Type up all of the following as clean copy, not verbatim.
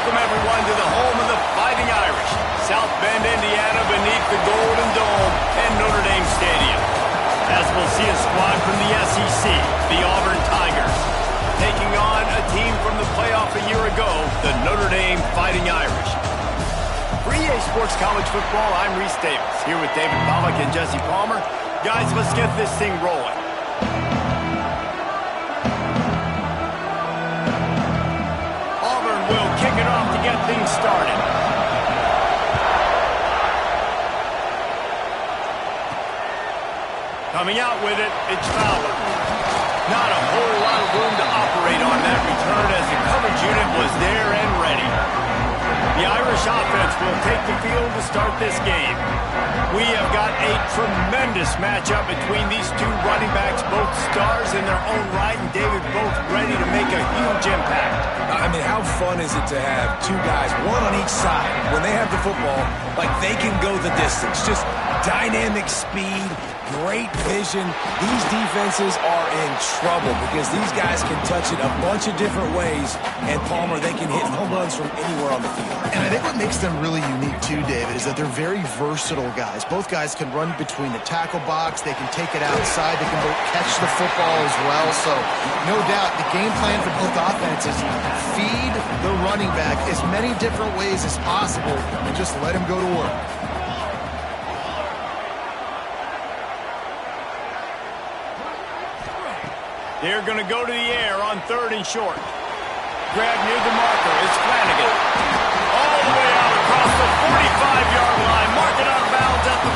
welcome everyone to the home of the Fighting Irish, South Bend, Indiana, beneath the Golden Dome and Notre Dame Stadium. As we'll see a squad from the SEC, the Auburn Tigers, taking on a team from the playoff a year ago, the Notre Dame Fighting Irish. For EA Sports College Football, I'm Reese Davis, here with David Pollack and Jesse Palmer. Guys, let's get this thing rolling. Auburn will kick it off to get things started. Coming out with it, it's Fowler. Not a whole lot of room to operate on that return as the coverage unit was there and ready. The Irish offense will take the field to start this game. We have got a tremendous matchup between these two running backs, both stars in their own right, and David, both ready to make a huge impact. I mean, how fun is it to have two guys, one on each side, when they have the football, like they can go the distance. Just dynamic speed, great vision. These defenses are in trouble because these guys can touch it a bunch of different ways, and Palmer, they can hit home runs from anywhere on the field. And I think what makes them really unique too, David, is that they're very versatile guys. Both guys can run between the tackle box, they can take it outside, they can both catch the football as well. So no doubt the game plan for both offenses, feed the running back as many different ways as possible and just let him go to work. They're going to go to the air on 3rd and short. Grab near the marker is Flanagan. All the way out across the 45-yard line. Marking out of bounds at the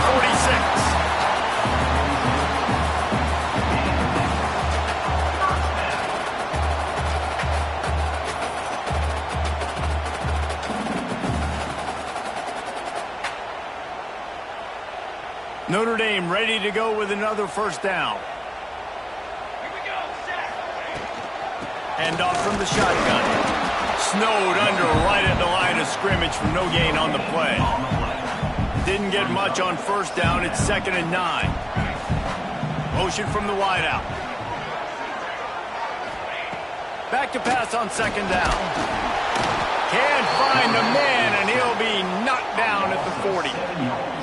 46. Notre Dame ready to go with another first down. Hand off from the shotgun. Snowed under right at the line of scrimmage for no gain on the play. Didn't get much on first down. It's 2nd and 9. Motion from the wideout. Back to pass on 2nd down. Can't find the man, and he'll be knocked down at the 40.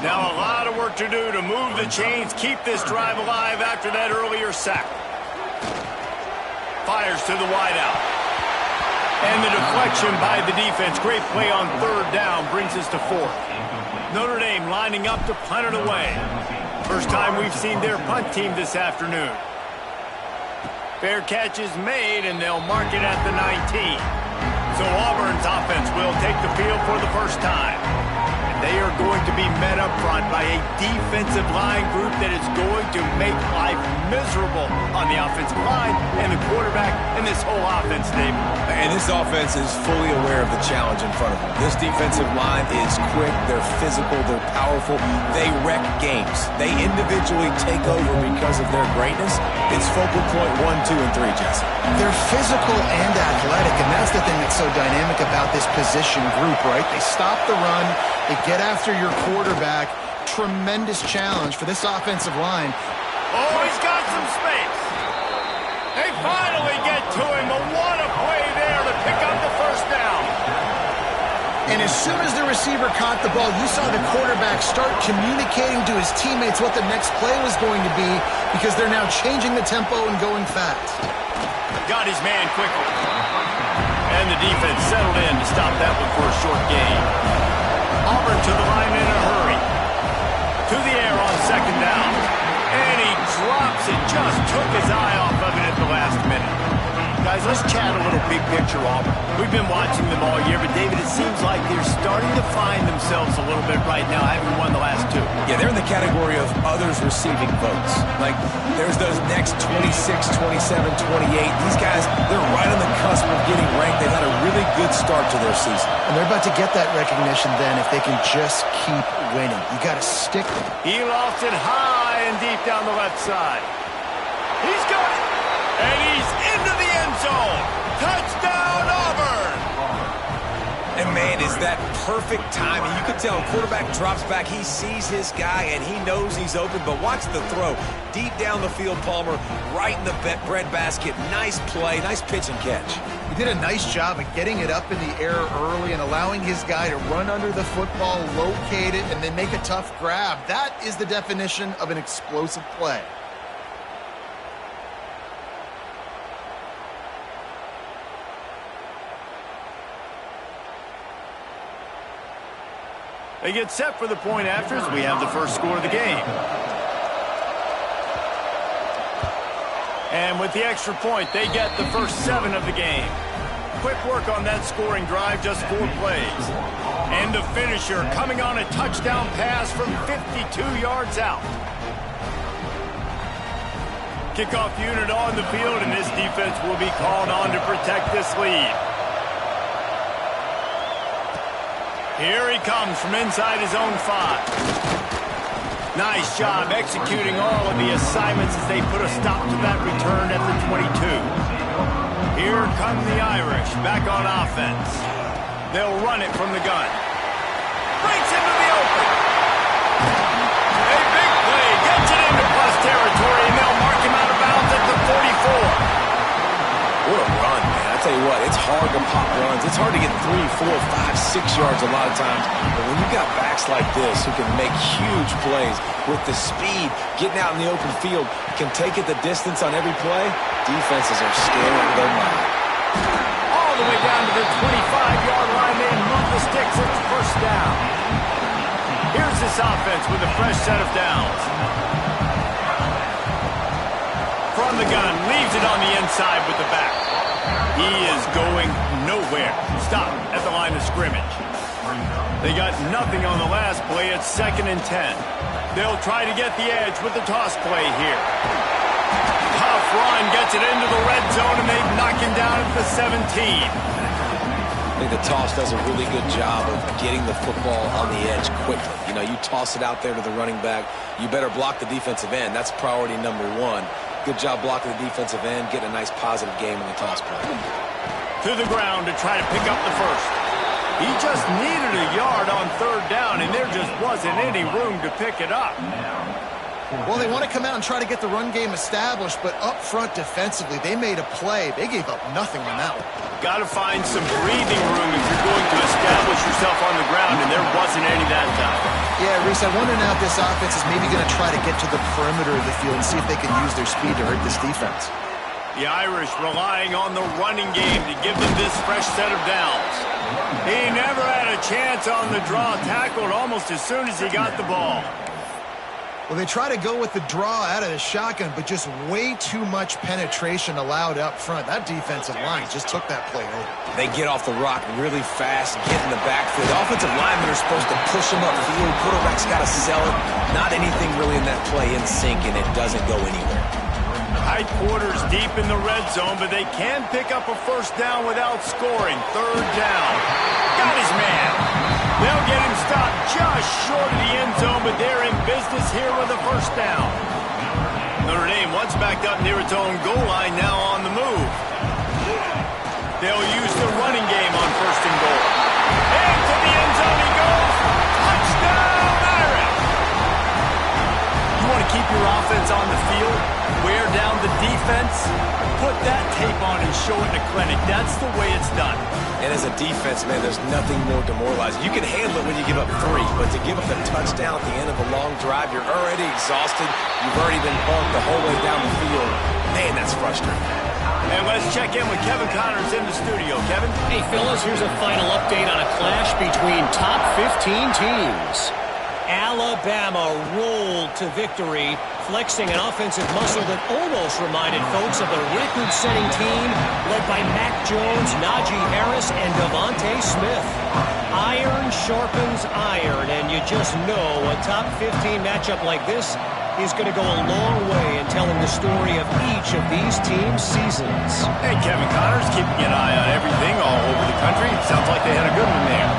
Now a lot of work to do to move the chains, keep this drive alive after that earlier sack. Fires to the wideout. And the deflection by the defense. Great play on 3rd down brings us to 4th. Notre Dame lining up to punt it away. First time we've seen their punt team this afternoon. Fair catch is made, and they'll mark it at the 19. So Auburn's offense will take the field for the first time. They are going to be met up front by a defensive line group that is going to make life miserable on the offensive line and the quarterback and this whole offense, Dave. And this offense is fully aware of the challenge in front of them. This defensive line is quick, they're physical, they're powerful, they wreck games. They individually take over because of their greatness. It's focal point 1, 2, and 3, Jesse. They're physical and athletic, and that's the thing that's so dynamic about this position group, right? They stop the run, they get after your quarterback. Tremendous challenge for this offensive line. Oh, he's got some space. They finally get to him, but what a play there to pick up the first down. And as soon as the receiver caught the ball, you saw the quarterback start communicating to his teammates what the next play was going to be because they're now changing the tempo and going fast. Got his man quickly. And the defense settled in to stop that one for a short gain. Auburn to the line in a hurry. To the air on 2nd down. And he drops it. Just took his eye off of it at the last minute. Guys, let's chat a little big picture, Auburn. We've been watching them all year, but David, it seems like they're starting to find themselves a little bit right now, having won the last 2. Yeah, they're in the category of others receiving votes. Like, there's those next 26, 27, 28. These guys, they're right on the cusp of getting ranked. They've had a really good start to their season. And they're about to get that recognition then if they can just keep winning. You got to stick with it. He lost it high and deep down the left side. He's got it. And he's into the end zone. Touchdown, Auburn. And, man, is that perfect timing. You can tell quarterback drops back. He sees his guy, and he knows he's open. But watch the throw. Deep down the field, Palmer, right in the bread basket. Nice play, nice pitch and catch. Did a nice job of getting it up in the air early and allowing his guy to run under the football, locate it, and then make a tough grab. That is the definition of an explosive play. They get set for the point after as we have the first score of the game. And with the extra point, they get the first 7 of the game. Quick work on that scoring drive, just 4 plays. And the finisher coming on a touchdown pass from 52 yards out. Kickoff unit on the field, and this defense will be called on to protect this lead. Here he comes from inside his own 5. Nice job executing all of the assignments as they put a stop to that return at the 22. Here come the Irish back on offense. They'll run it from the gun. Breaks into the open. A big play. Gets it into plus territory, and they'll mark him out of bounds at the 44. What a run, man. I tell you what, it's hard to pop runs. It's hard to get 3, 4, 5, 6 yards a lot of times. But when you got backs like this who can make huge plays with the speed, getting out in the open field, can take it the distance on every play, defenses are scared out of their mind. All the way down to the 25-yard line. They move the sticks. It's first down. Here's this offense with a fresh set of downs. From the gun, leaves it on the inside with the back. He is going nowhere. Stop at the line of scrimmage. They got nothing on the last play. It's 2nd and 10. They'll try to get the edge with the toss play here. Tough run, gets it into the red zone, and they knock him down at the 17. I think the toss does a really good job of getting the football on the edge quickly. You know, you toss it out there to the running back, you better block the defensive end. That's priority number 1. Good job blocking the defensive end, getting a nice positive game in the toss play. To the ground to try to pick up the first. He just needed a yard on 3rd down, and there just wasn't any room to pick it up. Well, they want to come out and try to get the run game established, but up front defensively, they made a play. They gave up nothing on that one. Got to find some breathing room if you're going to establish yourself on the ground, and there wasn't any that time. Yeah, Reese, I wonder now if this offense is maybe going to try to get to the perimeter of the field and see if they can use their speed to hurt this defense. The Irish relying on the running game to give them this fresh set of downs. He never had a chance on the draw, tackled almost as soon as he got the ball. Well, they try to go with the draw out of the shotgun, but just way too much penetration allowed up front. That defensive line just took that play over. They get off the rock really fast, get in the backfield. The offensive linemen are supposed to push them upfield. Quarterback's got to sell it. Not anything really in that play in sync, and it doesn't go anywhere. Tight quarters deep in the red zone, but they can pick up a first down without scoring. 3rd down. Got his man. They'll get him stopped just short of the end zone, but they're in business here with a first down. Notre Dame once backed up near its own goal line, now on the move. They'll use the running game on 1st and goal. Into the end zone he goes. Touchdown, Irish! You want to keep your offense on the field? Wear down the defense? Put that tape on and show it in a clinic. That's the way it's done. And as a defense, man, there's nothing more demoralizing. You can handle it when you give up 3, but to give up a touchdown at the end of a long drive, you're already exhausted. You've already been bumped the whole way down the field. Man, that's frustrating. And let's check in with Kevin Connors in the studio. Kevin? Hey, fellas, here's a final update on a clash between top 15 teams. Alabama rolled to victory, flexing an offensive muscle that almost reminded folks of the record-setting team led by Mac Jones, Najee Harris, and Devontae Smith. Iron sharpens iron, and you just know a top 15 matchup like this is going to go a long way in telling the story of each of these teams' seasons. Hey, Kevin Connors, keeping an eye on everything all over the country. Sounds like they had a good one there.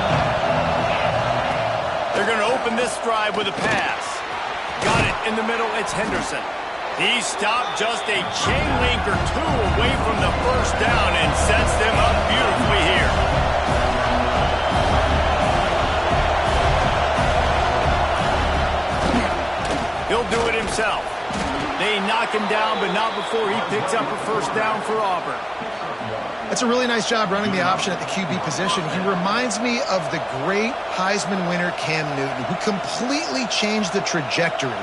They're going to open this drive with a pass. Got it in the middle. It's Henderson. He stopped just a chain link or 2 away from the first down and sets them up beautifully here. He'll do it himself. They knock him down, but not before he picks up a first down for Auburn. That's a really nice job running the option at the QB position. He reminds me of the great Heisman winner Cam Newton, who completely changed the trajectory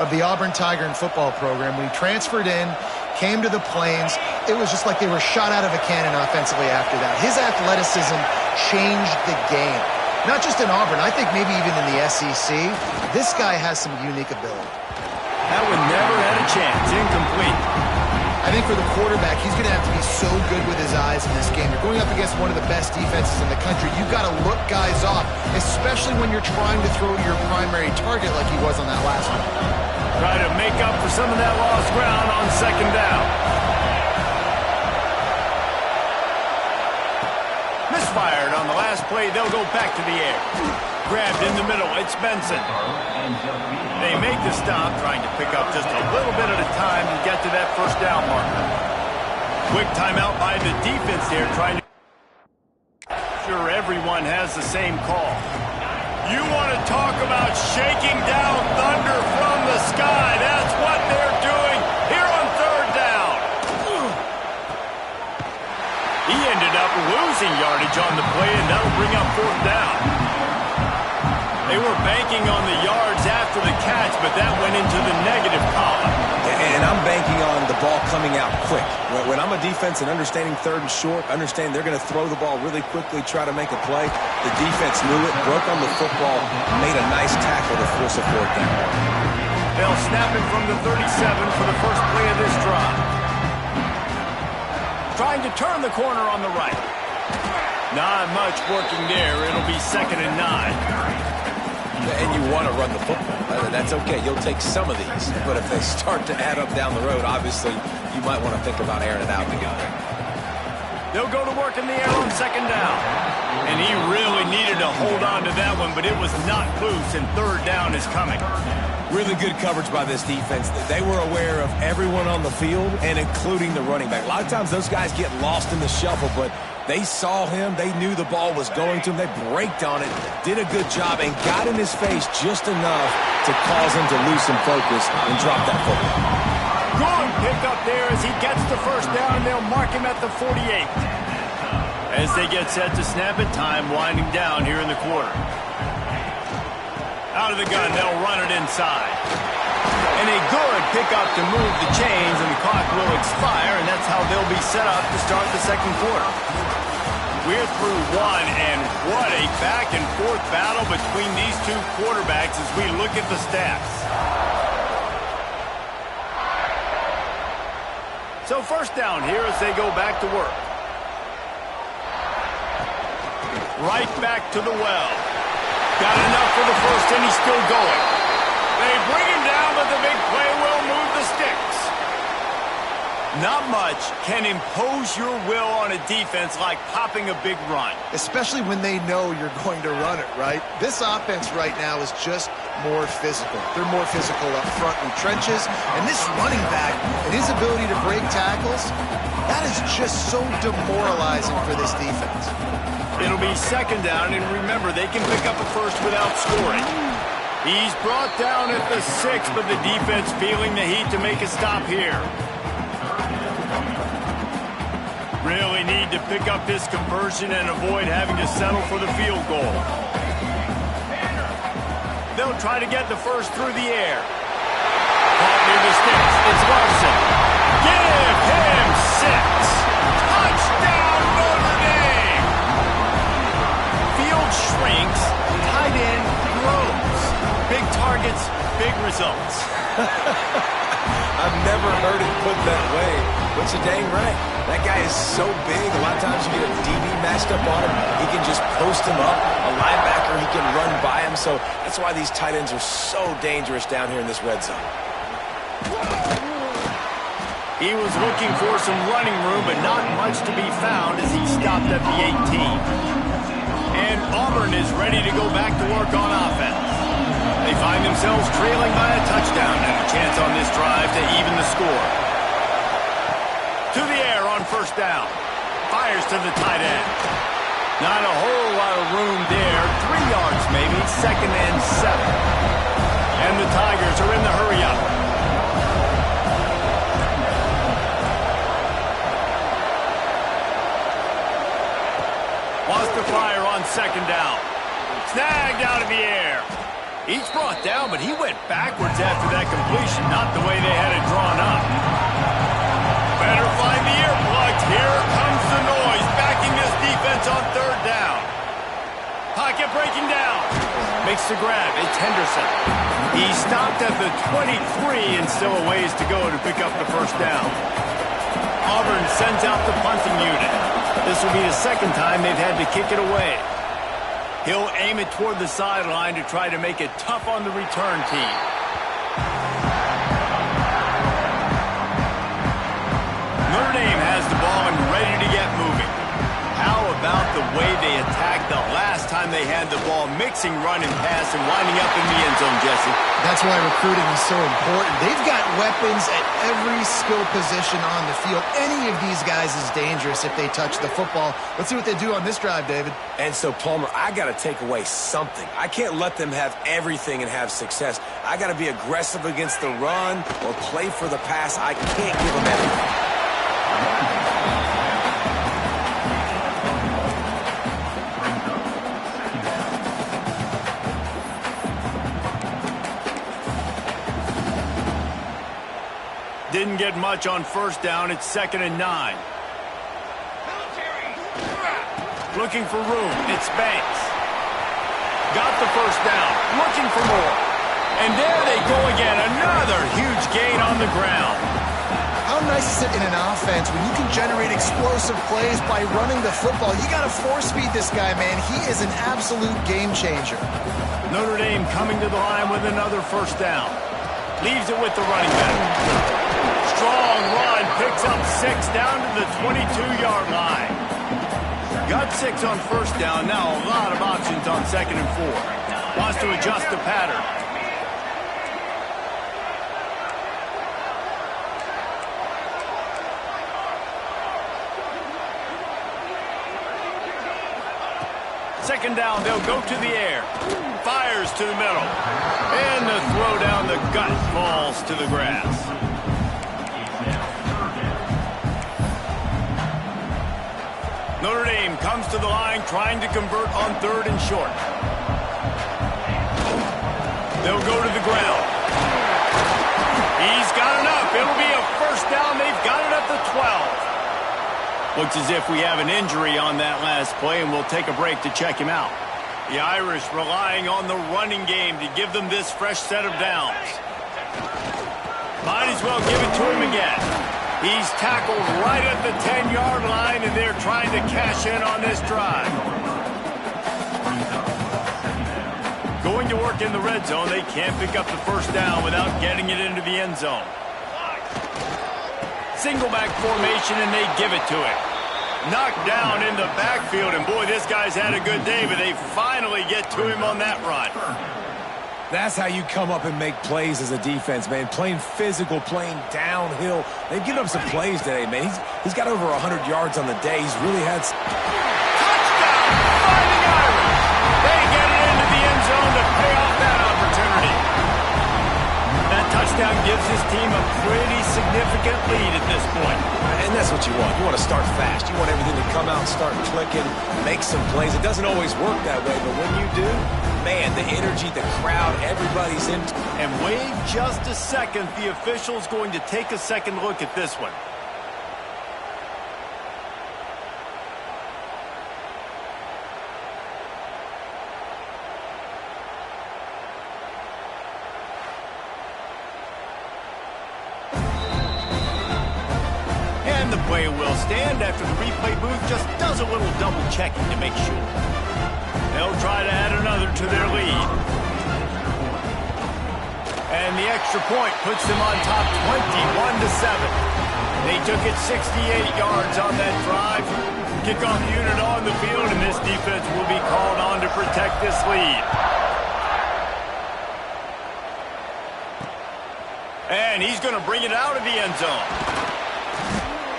of the Auburn Tiger and football program. When he transferred in, came to the Plains, it was just like they were shot out of a cannon offensively after that. His athleticism changed the game. Not just in Auburn, I think maybe even in the SEC. This guy has some unique ability. That one never had a chance. Incomplete. I think for the quarterback, he's going to have to be so good with his eyes in this game. You're going up against one of the best defenses in the country. You've got to look guys off, especially when you're trying to throw to your primary target like he was on that last one. Try to make up for some of that lost ground on second down. Misfired on the last play. They'll go back to the air. Grabbed in the middle. It's Benson. They make the stop, trying to pick up just a little bit at a time to get to that first down marker. Quick timeout by the defense here, trying to sure everyone has the same call. You want to talk about shaking down thunder from the sky. That's what they're doing here on third down. He ended up losing yardage on the play, and that'll bring up fourth down. They were banking on the yards after the catch, but that went into the negative column. And I'm banking on the ball coming out quick. When I'm a defense and understanding third and short, understand they're going to throw the ball really quickly, try to make a play. The defense knew it, broke on the football, made a nice tackle to force a fourth down. They'll snap it from the 37 for the first play of this drive. Trying to turn the corner on the right. Not much working there. It'll be 2nd and 9. And you want to run the football. That's okay. You'll take some of these. But if they start to add up down the road, obviously, you might want to think about airing it out together. They'll go to work in the air on second down. And he really needed to hold on to that one, but it was not loose, and third down is coming. Really good coverage by this defense. They were aware of everyone on the field, and including the running back. A lot of times those guys get lost in the shuffle, but they saw him. They knew the ball was going to him. They braked on it, did a good job, and got in his face just enough to cause him to lose some focus and drop that football. Good pick up there as he gets the first down, and they'll mark him at the 48. As they get set to snap it, time winding down here in the quarter. Out of the gun, they'll run it inside. And a good pickup to move the chains, and the clock will expire, and that's how they'll be set up to start the second quarter. We're through one, and what a back-and-forth battle between these two quarterbacks as we look at the stats. So first down here as they go back to work. Right back to the well. Got enough for the first, and he's still going. They bring him down, but the big play will move the sticks. Not much can impose your will on a defense like popping a big run. Especially when they know you're going to run it, right? This offense right now is just more physical. They're more physical up front in the trenches. And this running back and his ability to break tackles, that is just so demoralizing for this defense. It'll be second down, and remember, they can pick up a first without scoring. He's brought down at the 6, but the defense feeling the heat to make a stop here. Really need to pick up this conversion and avoid having to settle for the field goal. They'll try to get the first through the air. Caught near the sticks. It's Larson. Give him 6. Touchdown, Notre Dame! Field shrinks. Tight end grows. Big targets, big results. I've never heard it put that way, but you're dang right. That guy is so big, a lot of times you get a DB matched up on him. He can just post him up. A linebacker, he can run by him. So that's why these tight ends are so dangerous down here in this red zone. He was looking for some running room, but not much to be found as he stopped at the 18. And Auburn is ready to go back to work on offense. They find themselves trailing by a touchdown and a chance on this drive to even the score. To the air on first down. Fires to the tight end. Not a whole lot of room there. 3 yards maybe. 2nd and 7. And the Tigers are in the hurry-up. to fire on second down. Snagged out of the air. Each brought down, but he went backwards after that completion, not the way they had it drawn up. Better find the earplugs. Here comes the noise, backing this defense on third down. Pocket breaking down. Makes the grab. It's Henderson. He stopped at the 23 and still a ways to go to pick up the first down. Auburn sends out the punting unit. This will be the second time they've had to kick it away. He'll aim it toward the sideline to try to make it tough on the return team. Notre Dame has the ball and ready to get moving. How about the way they attacked the last time they had the ball, mixing run and pass and winding up in the end zone, Jesse? That's why recruiting is so important. They've got weapons at every skill position on the field. Any of these guys is dangerous if they touch the football. Let's see what they do on this drive, David. And so, Palmer, I got to take away something. I can't let them have everything and have success. I got to be aggressive against the run or play for the pass. I can't give them everything. Didn't get much on first down. It's 2nd and 9. Looking for room. It's Banks. Got the first down. Looking for more. And there they go again. Another huge gain on the ground. How nice is it in an offense when you can generate explosive plays by running the football? You got to force-feed this guy, man. He is an absolute game changer. Notre Dame coming to the line with another first down. Leaves it with the running back. Strong run, picks up 6 down to the 22-yard line. Got 6 on first down, now a lot of options on 2nd and 4. Wants to adjust the pattern. Second down, they'll go to the air. Fires to the middle. And the throw down the gut falls to the grass. Notre Dame comes to the line trying to convert on 3rd and short. They'll go to the ground. He's got enough. It'll be a first down. They've got it at the 12. Looks as if we have an injury on that last play, and we'll take a break to check him out. The Irish relying on the running game to give them this fresh set of downs. Might as well give it to him again. He's tackled right at the 10-yard line, and they're trying to cash in on this drive. Going to work in the red zone, they can't pick up the first down without getting it into the end zone. Single back formation, and they give it to him. Knocked down in the backfield, and boy, this guy's had a good day, but they finally get to him on that run. That's how you come up and make plays as a defense, man. Playing physical, playing downhill. They've given up some plays today, man. He's got over 100 yards on the day. He's really had... Touchdown! Fighting Irish! They get it into the end zone to pay off that opportunity. That touchdown gives his team a pretty significant lead at this point. And that's what you want. You want to start fast. You want everything to come out and start clicking, make some plays. It doesn't always work that way, but when you do, man, the energy, the crowd, everybody's in. And wait just a second. The official's going to take a second look at this one. And the play will stand after the replay booth just does a little double checking to make sure. They'll try to add another to their lead. And the extra point puts them on top 21-7. They took it 68 yards on that drive. Kickoff unit on the field, and this defense will be called on to protect this lead. And he's going to bring it out of the end zone.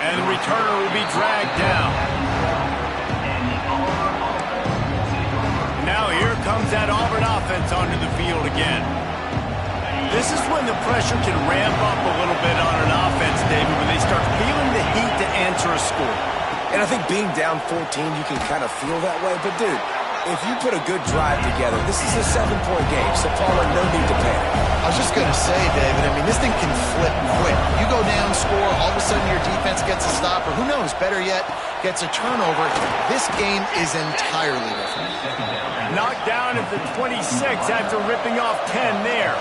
And the returner will be dragged down. Now here comes that Auburn offense onto the field again. This is when the pressure can ramp up a little bit on an offense, David, when they start feeling the heat to answer a score. And I think being down 14, you can kind of feel that way. But, dude, if you put a good drive together, this is a 7-point game, so Paula, no need to panic. I was just going to say, David, I mean, this thing can flip quick. You go down, score, all of a sudden your defense gets a stop, or who knows, better yet, gets a turnover. This game is entirely different. Knocked down at the 26 after ripping off 10 there.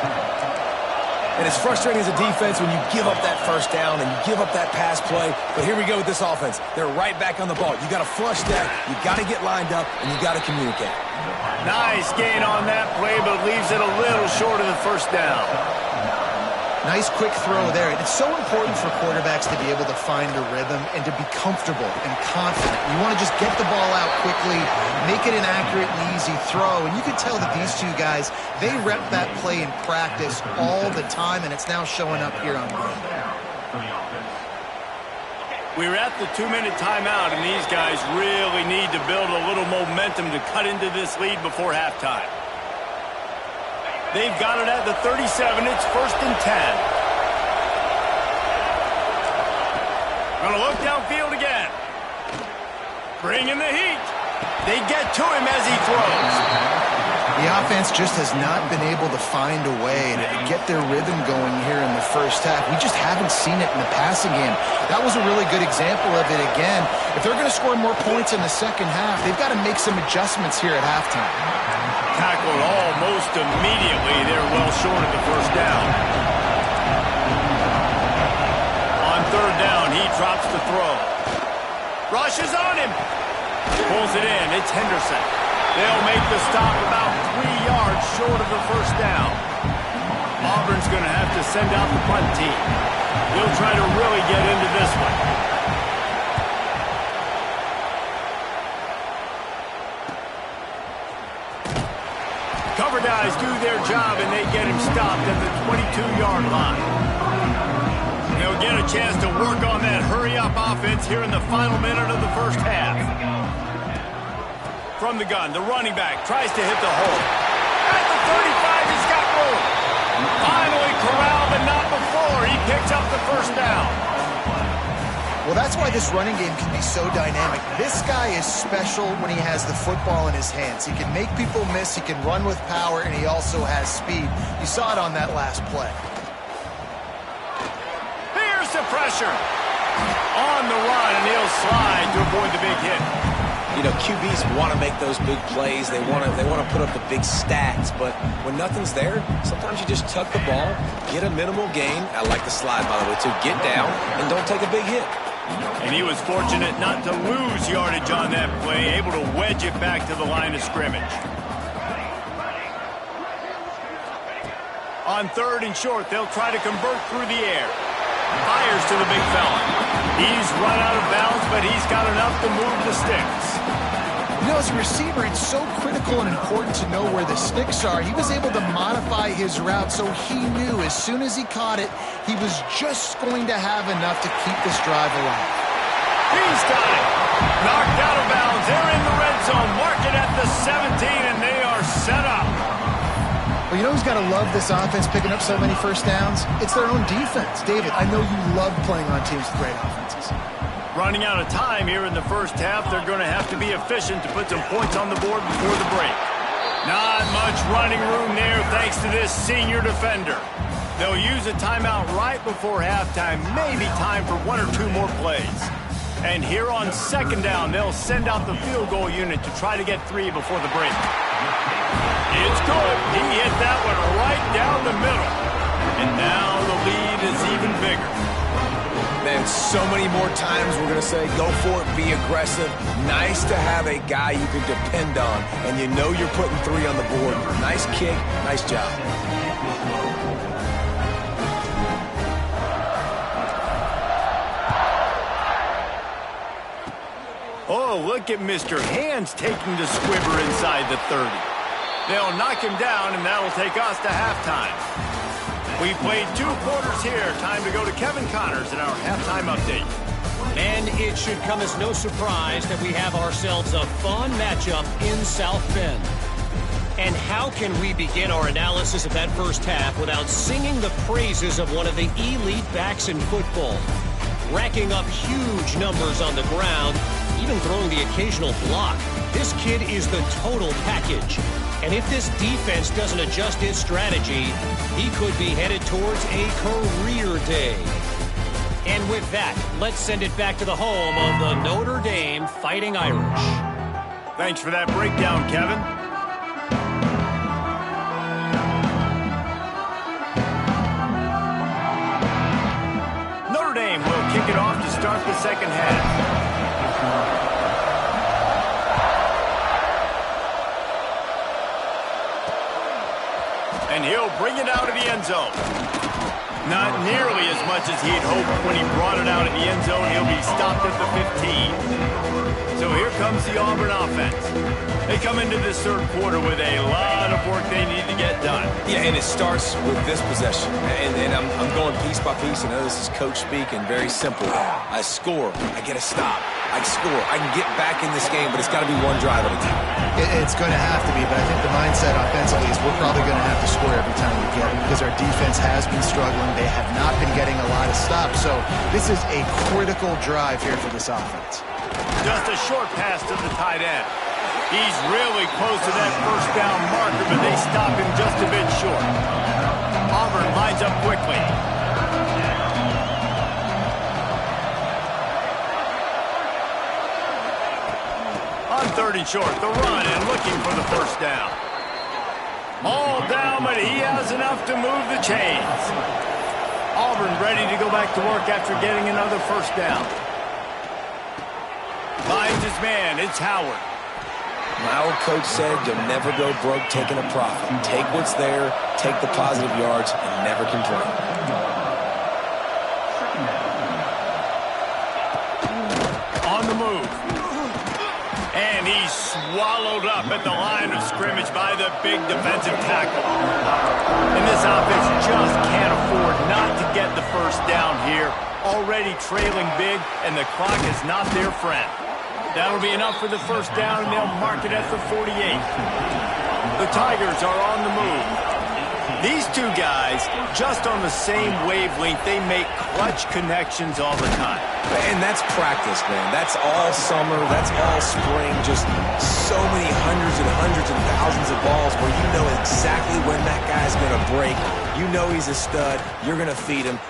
And it's frustrating as a defense when you give up that first down and you give up that pass play. But here we go with this offense. They're right back on the ball. You got to flush that. You got to get lined up, and you got to communicate. Nice gain on that play, but leaves it a little short of the first down. Nice quick throw there. It's so important for quarterbacks to be able to find a rhythm and to be comfortable and confident. You want to just get the ball out quickly, make it an accurate and easy throw. And you can tell that these two guys, they rep that play in practice all the time, and it's now showing up here on game day. We're at the 2-minute timeout, and these guys really need to build a little momentum to cut into this lead before halftime. They've got it at the 37. It's 1st and 10. Gonna look downfield again. Bringing the heat. They get to him as he throws. The offense just has not been able to find a way to get their rhythm going here in the first half. We just haven't seen it in the passing game. That was a really good example of it again. If they're going to score more points in the second half, they've got to make some adjustments here at halftime. Tackled almost immediately. They're well short of the first down. On 3rd down, he drops the throw. Rushes on him. Pulls it in. It's Henderson. They'll make the stop about 3 yards short of the first down. Auburn's going to have to send out the punt team. They'll try to really get into this one. Cover guys do their job, and they get him stopped at the 22-yard line. They'll get a chance to work on that hurry-up offense here in the final minute of the first half. From the gun, the running back tries to hit the hole. At the 35, he's got room. Finally corralled, but not before. He picks up the first down. Well, that's why this running game can be so dynamic. This guy is special when he has the football in his hands. He can make people miss, he can run with power, and he also has speed. You saw it on that last play. Here's the pressure. On the run, and he'll slide to avoid the big hit. You know, QBs want to make those big plays. They want to put up the big stats. But when nothing's there, sometimes you just tuck the ball, get a minimal gain. I like the slide, by the way, too. Get down and don't take a big hit. And he was fortunate not to lose yardage on that play, able to wedge it back to the line of scrimmage. On 3rd and short, they'll try to convert through the air. Fires to the big fella. He's run out of bounds, but he's got enough to move the sticks. You know, as a receiver, it's so critical and important to know where the sticks are. He was able to modify his route so he knew as soon as he caught it, he was just going to have enough to keep this drive alive. He's got it. Knocked out of bounds. They're in the red zone. Mark it at the 17, and they are set up. Well, you know who's got to love this offense picking up so many first downs? It's their own defense. David, I know you love playing on teams with great offenses. Running out of time here in the first half, they're going to have to be efficient to put some points on the board before the break. Not much running room there thanks to this senior defender. They'll use a timeout right before halftime, maybe time for 1 or 2 more plays. And here on 2nd down, they'll send out the field goal unit to try to get 3 before the break. It's good. He hit that one right down the middle. And now the lead is even bigger. Man, so many more times we're going to say, go for it, be aggressive. Nice to have a guy you can depend on, and you know you're putting 3 on the board. Nice kick, nice job. Oh, look at Mr. Hands taking the squibber inside the 30. They'll knock him down, and that'll take us to halftime. We played 2 quarters here. Time to go to Kevin Connors in our halftime update. And it should come as no surprise that we have ourselves a fun matchup in South Bend. And how can we begin our analysis of that first half without singing the praises of one of the elite backs in football? Racking up huge numbers on the ground, even throwing the occasional block. This kid is the total package. And if this defense doesn't adjust its strategy, he could be headed towards a career day. And with that, let's send it back to the home of the Notre Dame Fighting Irish. Thanks for that breakdown, Kevin. Notre Dame will kick it off to start the second half. And he'll bring it out of the end zone. Not nearly as much as he'd hoped when he brought it out of the end zone. He'll be stopped at the 15. So here comes the Auburn offense. They come into this third quarter with a lot of work they need to get done. Yeah, and it starts with this possession. And I'm going piece by piece. I know this is coach speak and very simple. I score. I get a stop. I score. I can get back in this game, but it's got to be one drive at a time. It's going to have to be, but I think the mindset offensively is we're probably going to have to score every time we get it because our defense has been struggling. They have not been getting a lot of stops. So this is a critical drive here for this offense. Just a short pass to the tight end. He's really close to that first down marker, but they stop him just a bit short. Auburn lines up quickly. On third and short, the run and looking for the first down. All down, but he has enough to move the chains. Auburn ready to go back to work after getting another first down. Finds his man, it's Howard. My old coach said you'll never go broke taking a profit. Take what's there, take the positive yards, and never complain. On the move. And he's swallowed up at the line of scrimmage by the big defensive tackle. And this offense just can't afford not to get the first down here. Already trailing big, and the clock is not their friend. That'll be enough for the first down, and they'll mark it at the 48. The Tigers are on the move. These two guys, just on the same wavelength, they make clutch connections all the time. And that's practice, man. That's all summer. That's all spring. Just so many hundreds and thousands of balls where you know exactly when that guy's going to break. You know he's a stud. You're going to feed him.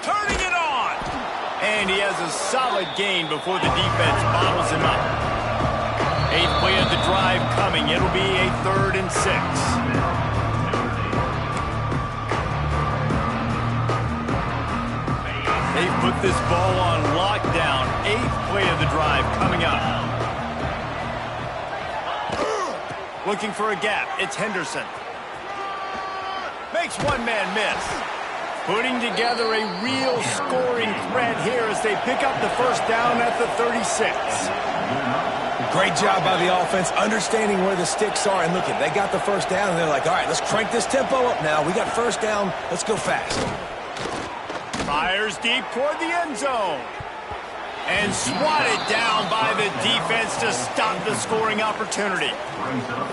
Turning it on! And he has a solid gain before the defense bottles him up. 8th play of the drive coming. It'll be a 3rd and 6. They've put this ball on lockdown. 8th play of the drive coming up. Looking for a gap. It's Henderson. Makes one man miss. Putting together a real scoring threat here as they pick up the first down at the 36. Great job by the offense, understanding where the sticks are. And look, they got the first down, and they're like, all right, let's crank this tempo up now. We got first down. Let's go fast. Fires deep toward the end zone. And swatted down by the defense to stop the scoring opportunity.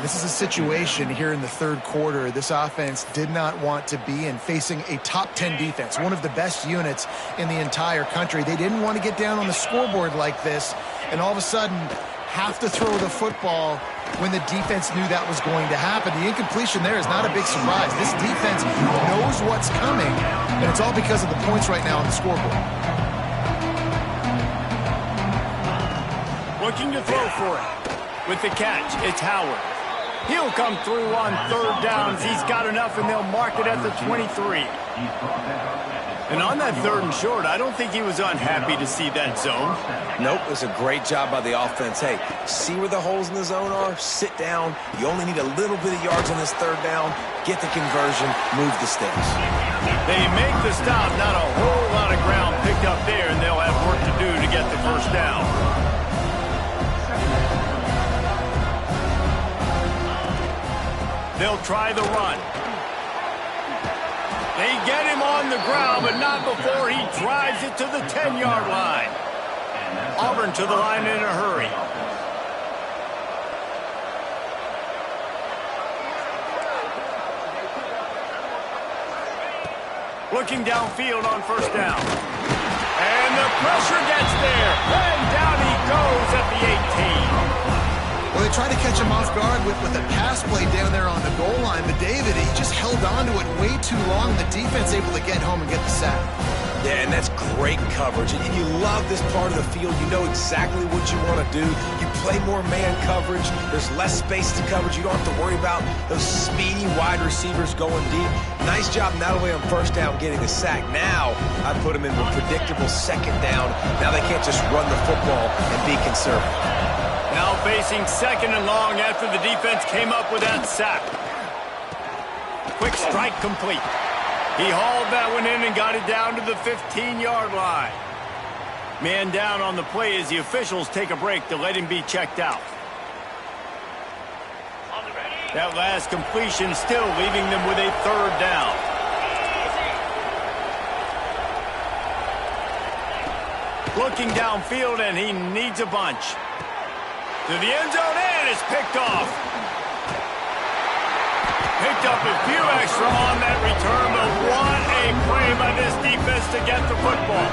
This is a situation here in the third quarter this offense did not want to be in, facing a top 10 defense, one of the best units in the entire country. They didn't want to get down on the scoreboard like this and all of a sudden have to throw the football when the defense knew that was going to happen. The incompletion there is not a big surprise. This defense knows what's coming, and it's all because of the points right now on the scoreboard. Looking to throw for it. With the catch, it's Howard. He'll come through on third downs. He's got enough, and they'll mark it at the 23. And on that 3rd and short, I don't think he was unhappy to see that zone. Nope, it was a great job by the offense. Hey, see where the holes in the zone are? Sit down. You only need a little bit of yards on this 3rd down. Get the conversion. Move the sticks. They make the stop. Not a whole lot of ground picked up there, and they'll have work to do to get the first down. They'll try the run. They get him on the ground, but not before he drives it to the 10-yard line. Auburn to the line in a hurry. Looking downfield on first down. And the pressure gets there. And down he goes at the 18. Well, they tried to catch him off guard with a pass play down there on the goal line, but David, he just held on to it way too long. The defense able to get home and get the sack. Yeah, and that's great coverage. And you love this part of the field. You know exactly what you want to do. You play more man coverage. There's less space to coverage. You don't have to worry about those speedy wide receivers going deep. Nice job not only on first down getting a sack. Now I put them in a predictable second down. Now they can't just run the football and be conservative. Now facing second and long after the defense came up with that sack. Quick strike complete. He hauled that one in and got it down to the 15-yard line. Man down on the play as the officials take a break to let him be checked out. That last completion still leaving them with a third down. Looking downfield, and he needs a bunch. To the end zone, and it's picked off. Picked up a few extra on that return, but what a play by this defense to get the football.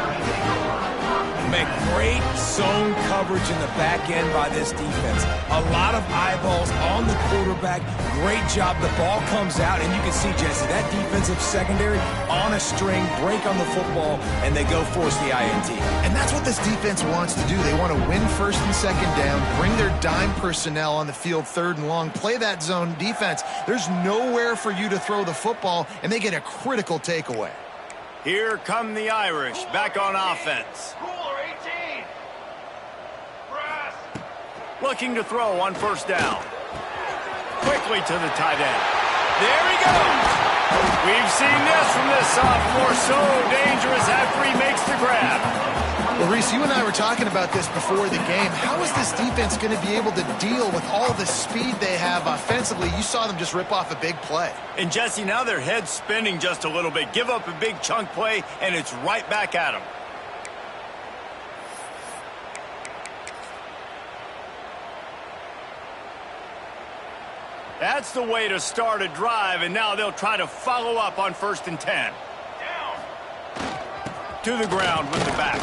Man, great zone coverage in the back end by this defense. A lot of eyeballs on the quarterback. Great job. The ball comes out, and you can see, Jesse, that defensive secondary on a string, break on the football, and they go force the INT. And that's what this defense wants to do. They want to win first and second down, bring their dime personnel on the field third and long, play that zone defense. There's nowhere for you to throw the football, and they get a critical takeaway. Here come the Irish back on offense. Looking to throw on first down. Quickly to the tight end. There he goes. We've seen this from this sophomore. So dangerous after he makes the grab. Well, Reese, you and I were talking about this before the game. How is this defense going to be able to deal with all the speed they have offensively? You saw them just rip off a big play. And, Jesse, now their head's spinning just a little bit. Give up a big chunk play, and it's right back at them. That's the way to start a drive, and now they'll try to follow up on 1st and 10. To the ground with the back.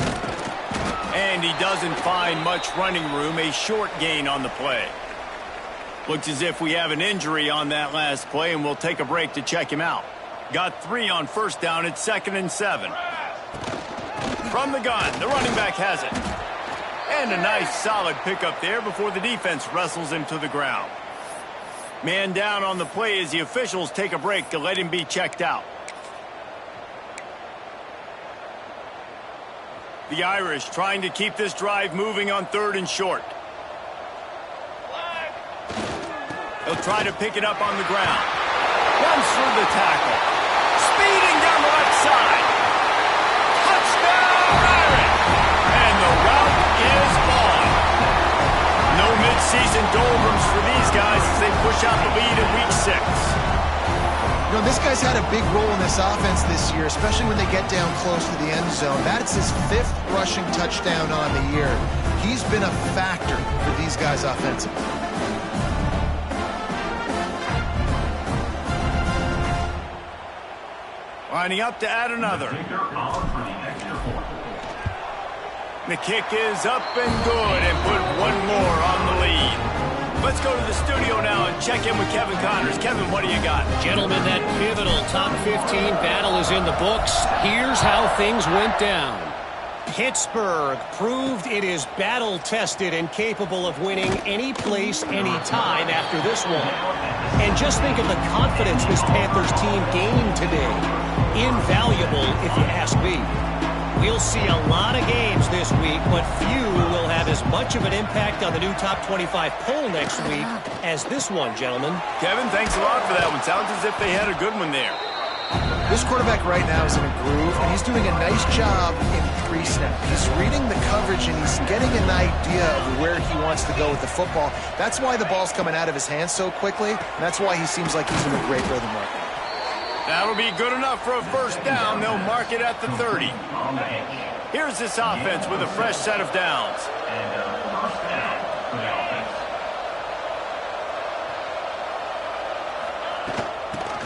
And he doesn't find much running room, a short gain on the play. Looks as if we have an injury on that last play, and we'll take a break to check him out. Got 3 on first down at 2nd and 7. From the gun, the running back has it. And a nice solid pickup there before the defense wrestles him to the ground. Man down on the play as the officials take a break to let him be checked out. The Irish trying to keep this drive moving on 3rd and short. They'll try to pick it up on the ground. Runs through the tackle. Speeding down the left side. Touchdown, Irish! And the route is on. No mid-season doldrums for these guys as they push out the lead in week 6. You know, this guy's had a big role in this offense this year, especially when they get down close to the end zone. That's his 5th rushing touchdown on the year. He's been a factor for these guys offensively. Lining up to add another. The kick is up and good and put one more on the lead. Let's go to the studio now and check in with Kevin Connors. Kevin, what do you got? Gentlemen, that pivotal top 15 battle is in the books. Here's how things went down. Pittsburgh proved it is battle-tested and capable of winning any place, any time after this one. And just think of the confidence this Panthers team gained today. Invaluable, if you ask me. We'll see a lot of games this week, but few will have as much of an impact on the new top 25 poll next week as this one, gentlemen. Kevin, thanks a lot for that one. Sounds as if they had a good one there. This quarterback right now is in a groove, and he's doing a nice job in pre-snap. He's reading the coverage, and he's getting an idea of where he wants to go with the football. That's why the ball's coming out of his hands so quickly, and that's why he seems like he's in a great rhythm right now. That'll be good enough for a first down. They'll mark it at the 30. Here's this offense with a fresh set of downs.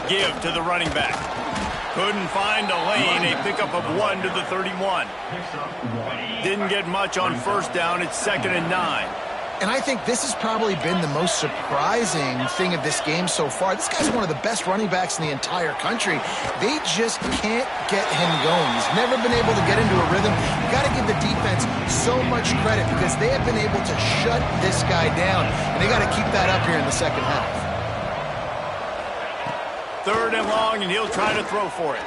Give to the running back. Couldn't find a lane. A pickup of 1 to the 31. Didn't get much on first down. It's 2nd and 9. And I think this has probably been the most surprising thing of this game so far. This guy's one of the best running backs in the entire country. They just can't get him going. He's never been able to get into a rhythm. You got to give the defense so much credit because they have been able to shut this guy down, and they got to keep that up here in the second half. 3rd and long, and he'll try to throw for it.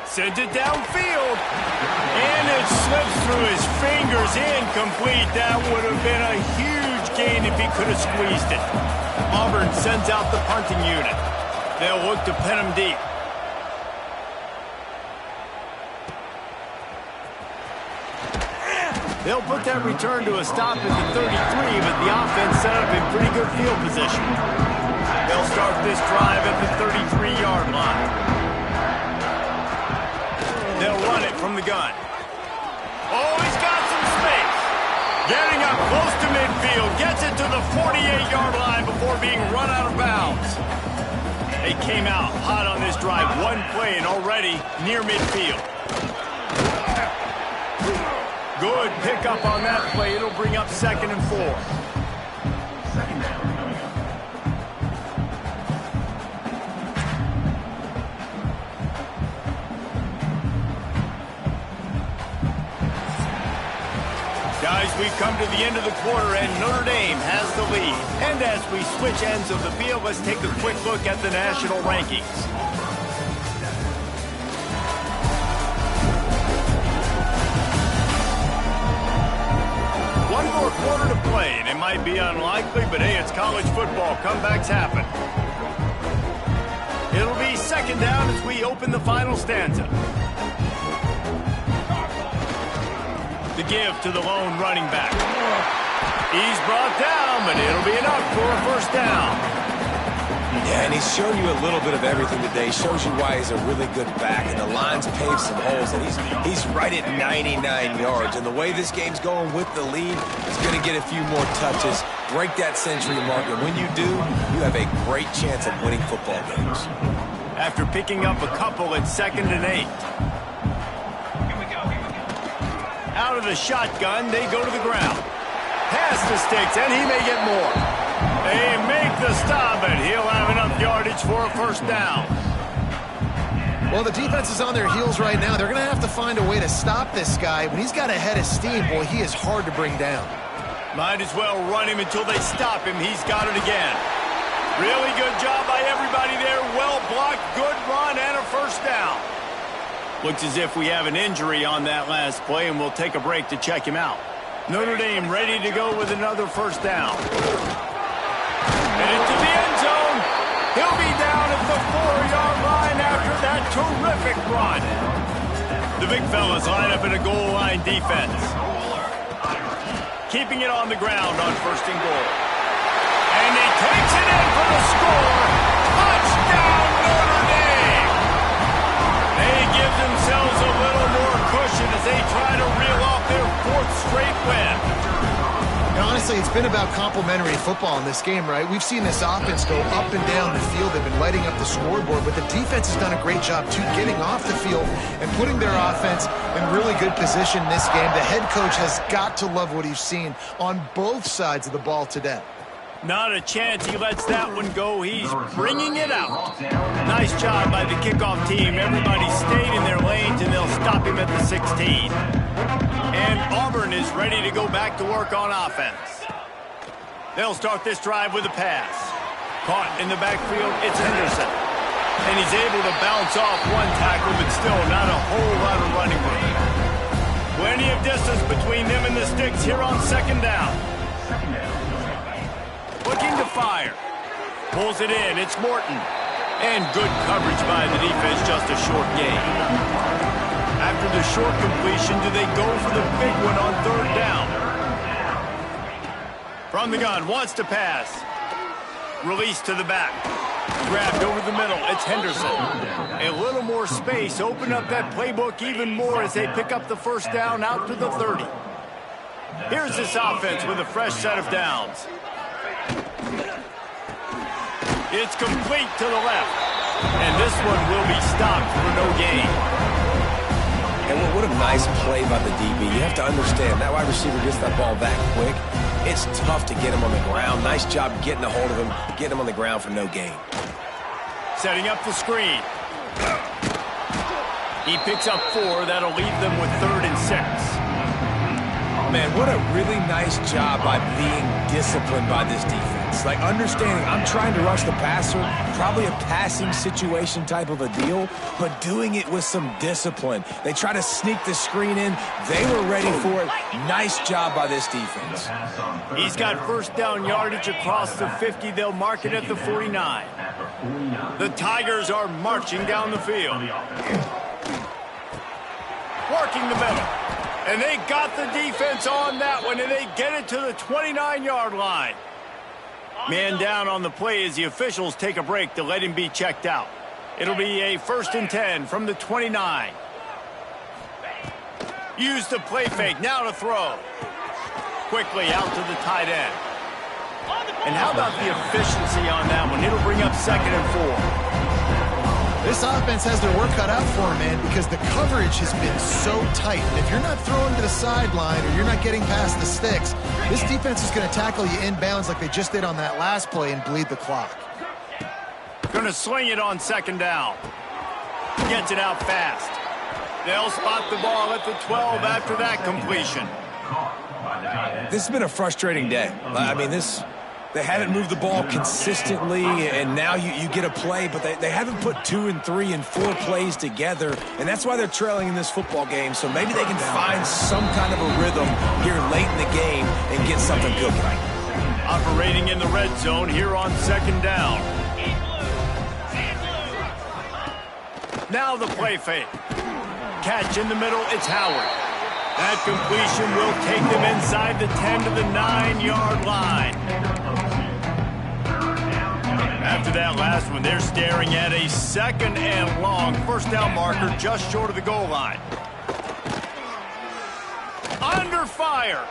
Sends it downfield, and it slips through his fingers. Incomplete. That would have been a huge gain if he could have squeezed it. Auburn sends out the punting unit. They'll look to pin him deep. They'll put that return to a stop at the 33, but the offense set up in pretty good field position. They'll start this drive at the 33-yard line. They'll run it from the gun. Oh, he's got some space. Getting up close to midfield. Gets it to the 48-yard line before being run out of bounds. They came out hot on this drive. One play and already near midfield. Good pickup on that play. It'll bring up 2nd and 4. Guys, we've come to the end of the quarter, and Notre Dame has the lead. And as we switch ends of the field, let's take a quick look at the national rankings. One more quarter to play, and it might be unlikely, but hey, it's college football. Comebacks happen. It'll be 2nd down as we open the final stanza. The give to the lone running back. He's brought down, but it'll be enough for a 1st down. Yeah, and he's shown you a little bit of everything today. Shows you why he's a really good back, and the line's paved some holes, and he's right at 99 yards. And the way this game's going with the lead, he's going to get a few more touches, break that century mark, and when you do, you have a great chance of winning football games. After picking up a couple at 2nd and 8. Out of the shotgun, they go to the ground. Pass to Sticks, and he may get more. They make the stop, and he'll have enough yardage for a 1st down. Well, the defense is on their heels right now. They're going to have to find a way to stop this guy. When he's got a head of steam, boy, he is hard to bring down. Might as well run him until they stop him. He's got it again. Really good job by everybody there. Well blocked, good run, and a 1st down. Looks as if we have an injury on that last play, and we'll take a break to check him out. Notre Dame ready to go with another 1st down. And into the end zone. He'll be down at the 4-yard line after that terrific run. The big fellas line up in a goal line defense. Keeping it on the ground on 1st and goal. And he takes it in for the score. Touchdown, Notre Dame! They give themselves a little more cushion as they try to reel off their 4th straight win. Honestly, it's been about complementary football in this game, right? We've seen this offense go up and down the field. They've been lighting up the scoreboard, but the defense has done a great job, too, getting off the field and putting their offense in really good position in this game. The head coach has got to love what he's seen on both sides of the ball today. Not a chance he lets that one go. He's bringing it out. Nice job by the kickoff team. Everybody stayed in their lanes, and they'll stop him at the 16. And Auburn is ready to go back to work on offense. They'll start this drive with a pass. Caught in the backfield, it's Henderson. And he's able to bounce off one tackle, but still not a whole lot of running room. Plenty of distance between them and the Sticks here on 2nd down. Looking to fire. Pulls it in. It's Morton. And good coverage by the defense. Just a short gain. After the short completion, do they go for the big one on 3rd down? From the gun. Wants to pass. Release to the back. Grabbed over the middle. It's Henderson. A little more space. Open up that playbook even more as they pick up the 1st down out to the 30. Here's this offense with a fresh set of downs. It's complete to the left. And this one will be stopped for no gain. And what a nice play by the DB. You have to understand, that wide receiver gets that ball that quick. It's tough to get him on the ground. Nice job getting a hold of him, getting him on the ground for no gain. Setting up the screen. He picks up 4. That'll leave them with 3rd and 6. Man, what a really nice job by being disciplined by this defense. Like, understanding I'm trying to rush the passer, probably a passing situation type of a deal, but doing it with some discipline. They try to sneak the screen in. They were ready for it. Nice job by this defense. He's got first down yardage across the 50. They'll mark it at the 49. The Tigers are marching down the field. Working the middle. And they got the defense on that one, and they get it to the 29-yard line. Man down on the play as the officials take a break to let him be checked out. It'll be a 1st and 10 from the 29. Use the play fake, now to throw. Quickly out to the tight end. And how about the efficiency on that one? It'll bring up 2nd and 4. This offense has their work cut out for them, man, because the coverage has been so tight. And if you're not throwing to the sideline or you're not getting past the sticks, this defense is going to tackle you inbounds like they just did on that last play and bleed the clock. Going to sling it on 2nd down. Gets it out fast. They'll spot the ball at the 12 after that completion. This has been a frustrating day. I mean, they haven't moved the ball consistently, and now you get a play, but they haven't put 2 and 3 and 4 plays together, and that's why they're trailing in this football game. So maybe they can find some kind of a rhythm here late in the game and get something cooking. Operating in the red zone here on 2nd down. Now the play fake. Catch in the middle, it's Howard. That completion will take them inside the 10 to the 9-yard line. After that last one, they're staring at a 2nd and long. 1st down marker just short of the goal line. Under fire.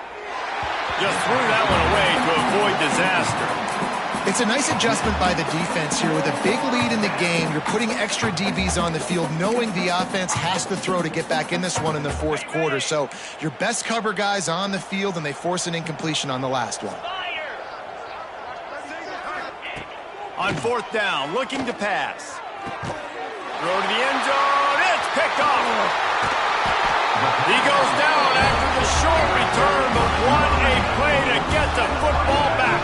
Just threw that one away to avoid disaster. It's a nice adjustment by the defense here. With a big lead in the game, you're putting extra DBs on the field, knowing the offense has to throw to get back in this one in the 4th quarter. So your best cover guys on the field, and they force an incompletion on the last one. On 4th down, looking to pass. Throw to the end zone. It's picked off. He goes down after the short return, but what a play to get the football back.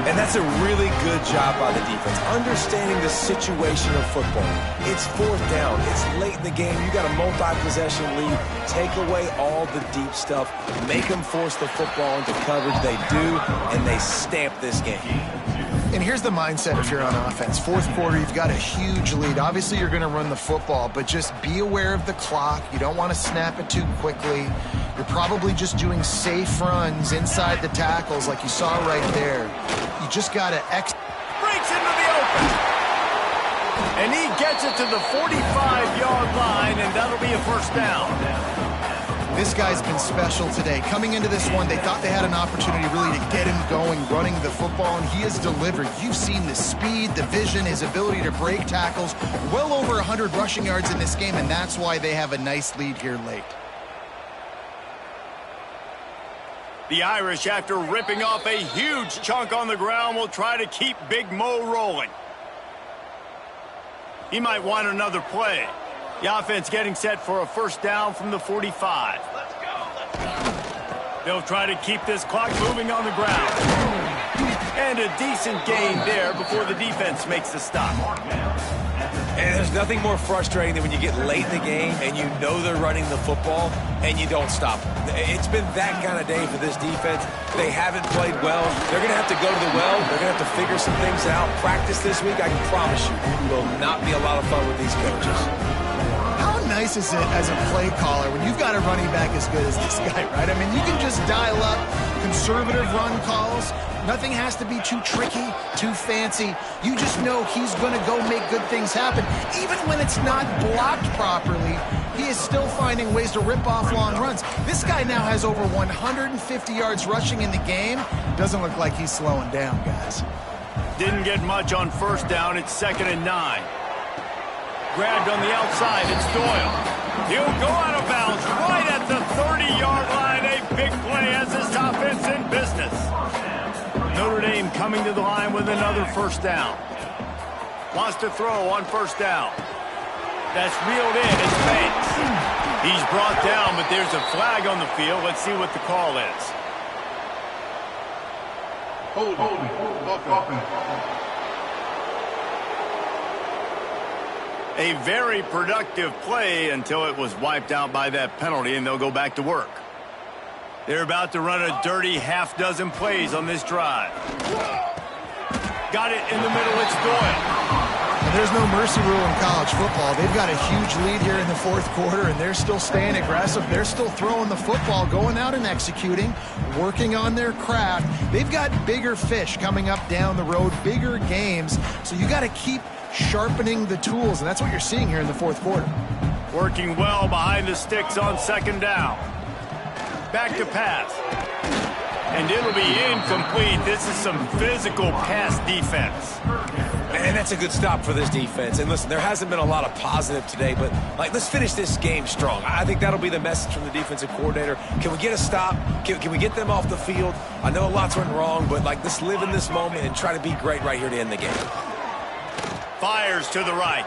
And that's a really good job by the defense, understanding the situation of football. It's 4th down. It's late in the game. You got a multi-possession lead. Take away all the deep stuff. Make them force the football into coverage. They do, and they stamp this game. And here's the mindset if you're on offense. 4th quarter, you've got a huge lead. Obviously, you're going to run the football, but just be aware of the clock. You don't want to snap it too quickly. You're probably just doing safe runs inside the tackles like you saw right there. You just got to breaks into the open. And he gets it to the 45-yard line, and that'll be a 1st down. This guy's been special today. Coming into this one, they thought they had an opportunity really to get him going, running the football, and he has delivered. You've seen the speed, the vision, his ability to break tackles. Well over 100 rushing yards in this game, and that's why they have a nice lead here late. The Irish, after ripping off a huge chunk on the ground, will try to keep Big Mo rolling. He might want another play. The offense getting set for a 1st down from the 45. They'll try to keep this clock moving on the ground. And a decent gain there before the defense makes the stop. And there's nothing more frustrating than when you get late in the game and you know they're running the football and you don't stop them. It's been that kind of day for this defense. They haven't played well. They're going to have to go to the well. They're going to have to figure some things out. Practice this week, I can promise you, will not be a lot of fun with these coaches. How nice is it as a play caller when you've got a running back as good as this guy, right? I mean, you can just dial up conservative run calls. Nothing has to be too tricky, too fancy. You just know he's going to go make good things happen. Even when it's not blocked properly, he is still finding ways to rip off long runs. This guy now has over 150 yards rushing in the game. Doesn't look like he's slowing down, guys. Didn't get much on first down. It's 2nd and 9. Grabbed on the outside. It's Doyle. He'll go out of bounds right at the 30-yard line. A big play as this offense in business. Notre Dame coming to the line with another first down. Wants to throw on first down. That's reeled in. It's Banks. He's brought down, but there's a flag on the field. Let's see what the call is. A very productive play until it was wiped out by that penalty, and they'll go back to work. They're about to run a dirty half-dozen plays on this drive. Got it in the middle. It's Doyle. And there's no mercy rule in college football. They've got a huge lead here in the fourth quarter, and they're still staying aggressive. They're still throwing the football, going out and executing, working on their craft. They've got bigger fish coming up down the road, bigger games. So you got to keep sharpening the tools, and that's what you're seeing here in the fourth quarter. Working well behind the sticks on 2nd down. Back to pass. And it'll be incomplete. This is some physical pass defense. And that's a good stop for this defense. And listen, there hasn't been a lot of positive today, but let's finish this game strong. I think that'll be the message from the defensive coordinator. Can we get a stop? Can we get them off the field? I know lots went wrong, but let's live in this moment and try to be great right here to end the game. Fires to the right.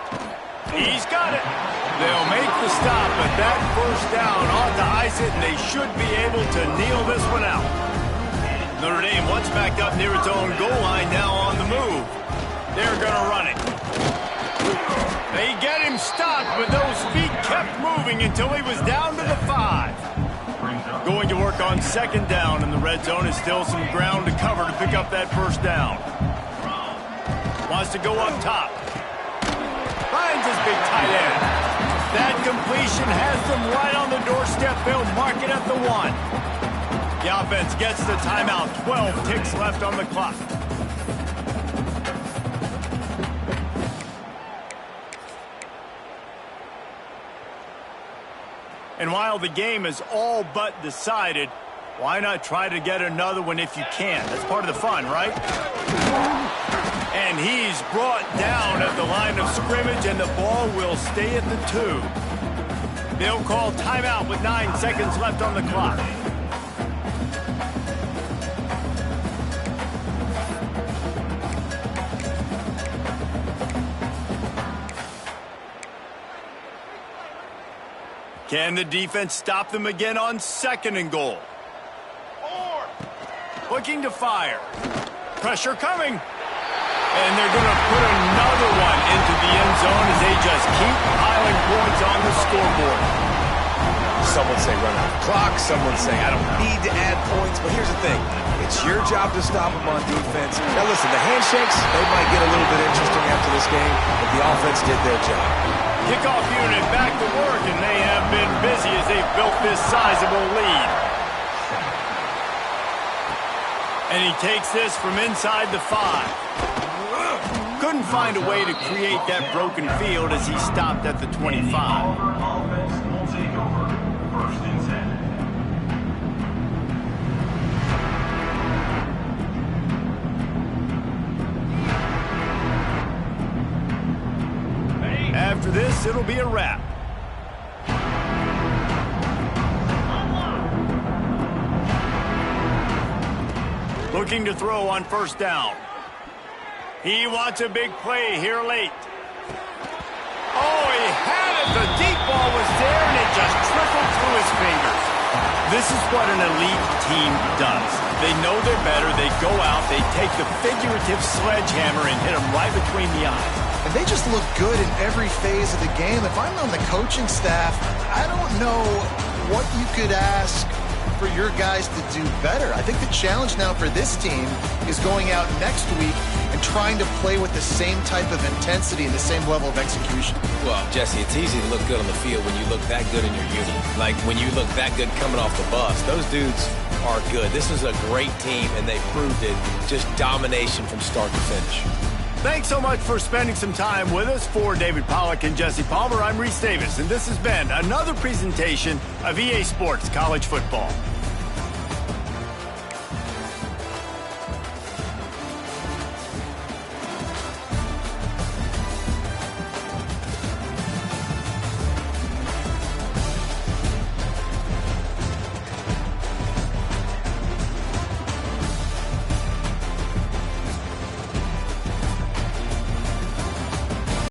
He's got it. They'll make the stop, but that first down ought to ice it, and they should be able to kneel this one out. Notre Dame once backed up near its own goal line, now on the move. They're going to run it. They get him stopped, but those feet kept moving until he was down to the 5. Going to work on 2nd down, and the red zone is still some ground to cover to pick up that first down. Wants to go up top. Finds his big tight end. That completion has them right on the doorstep. They'll mark it at the 1. The offense gets the timeout. 12 ticks left on the clock. And while the game is all but decided, why not try to get another one if you can? That's part of the fun, right? And he's brought down at the line of scrimmage, and the ball will stay at the 2. They'll call timeout with 9 seconds left on the clock. Can the defense stop them again on 2nd and goal? Looking to fire. Pressure coming. And they're going to put another one into the end zone as they just keep piling points on the scoreboard. Some would say run out the clock. Some would say I don't need to add points. But here's the thing. It's your job to stop them on defense. Now listen, the handshakes, they might get a little bit interesting after this game, but the offense did their job. Kickoff unit back to work, and they have been busy as they've built this sizable lead. And he takes this from inside the 5. Couldn't find a way to create that broken field as he stopped at the 25. After this, it'll be a wrap. Looking to throw on first down. He wants a big play here late. Oh, he had it. The deep ball was there, and it just trickled through his fingers. This is what an elite team does. They know they're better. They go out. They take the figurative sledgehammer and hit him right between the eyes. And they just look good in every phase of the game. If I'm on the coaching staff, I don't know what you could ask for your guys to do better. I think the challenge now for this team is going out next week and trying to play with the same type of intensity and the same level of execution. Well, Jesse, it's easy to look good on the field when you look that good in your unit. Like when you look that good coming off the bus. Those dudes are good. This is a great team, and they proved it. Just domination from start to finish. Thanks so much for spending some time with us. For David Pollack and Jesse Palmer, I'm Reese Davis, and this has been another presentation of EA Sports College Football.